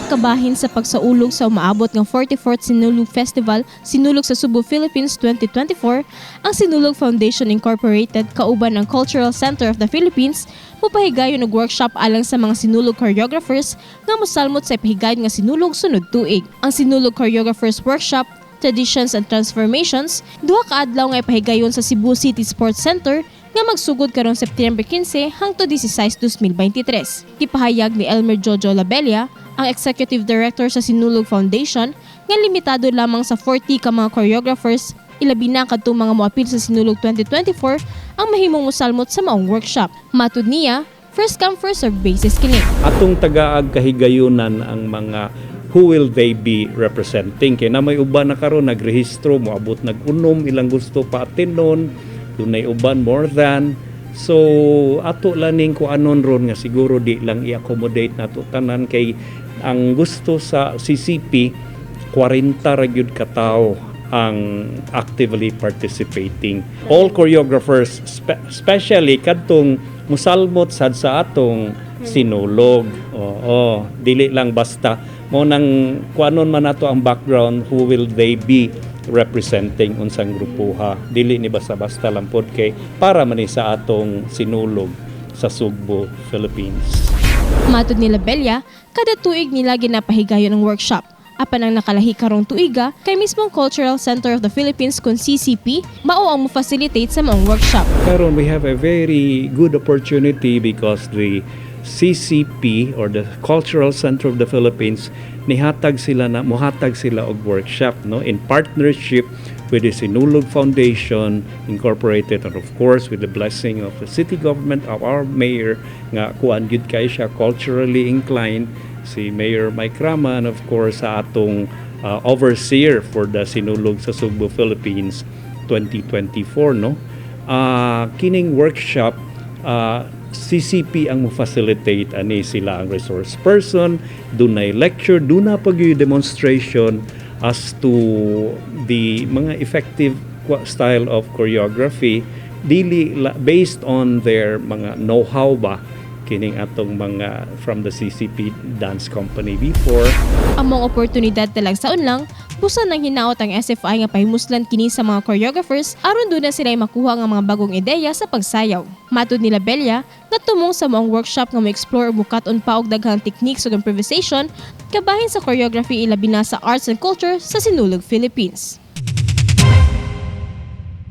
kabahin sa pagsaulog sa umaabot ng 44th Sinulog Festival Sinulog sa Cebu, Philippines 2024, ang Sinulog Foundation Incorporated kauban ng Cultural Center of the Philippines mupahigayon og workshop alang sa mga sinulog choreographers nga mosalmot sa ipahigayon nga sinulog sunod tuig. Ang Sinulog Choreographers Workshop Traditions and Transformations, duha ka adlaw nga ipahigayon sa Cebu City Sports Center nga magsugod karong September 15 hangtod 16, 2023. Gipahayag ni Elmer Jojo Labella, ang Executive Director sa Sinulog Foundation, nga limitado lamang sa 40 ka mga choreographers, ilabi na kadtong mga moapil sa Sinulog 2024 ang mahimong mosalmot sa maong workshop. Matud niya, first come first serve basis kini. Atong tagaag kahigayunan ang mga who will they be representing. Kaya na may uban na karon nagrehistro, moabot nag-unom, ilang gusto pa atinon, dunay uban more than. So ato laning ko anon ron nga siguro di lang i-accommodate nato tanan kay ang gusto sa CCP 40 ra gyud ka tawo ang actively participating. All choreographers, especially kadtong musalmot sad sa atong sinulog. Oo, dili lang basta mo nang kuanon man nato ang background, who will they be representing unsang grupuha. Dili ni basta-basta lang pod kay para man ni sa atong sinulog sa Cebu, Philippines. Matud ni Labella, kada tuig nila ginapahigayon ang workshop. Apan ang nakalahi karong tuiga kay mismong Cultural Center of the Philippines kung CCP mao ang mo-facilitate sa maong workshop. Karon we have a very good opportunity because the CCP or the Cultural Center of the Philippines mohatag sila og workshop no in partnership with the Sinulog Foundation Incorporated and of course with the blessing of the city government of our mayor nga kuan gyud kay siya culturally inclined, si Mayor Mike Rama, and of course sa atong overseer for the Sinulog sa Cebu, Philippines 2024 no. Kining workshop CCP ang mo-facilitate, ani sila ang resource person, dunay lecture, duna pag yung demonstration as to the mga effective style of choreography dili based on their mga know-how ba kining atong mga from the CCP dance company before. Among oportunidad talagsaon lang, busan nang hinaot ang SFI nga pahimuslan kini sa mga choreographers aron doon na sila makuha nga mga bagong ideya sa pagsayaw. Matud ni Labella, nga tumong sa maong workshop nga mo-explore o bukaton pa og daghang techniques ug improvisation kabahin sa choreography ilabi na sa arts and culture sa Sinulog, Philippines.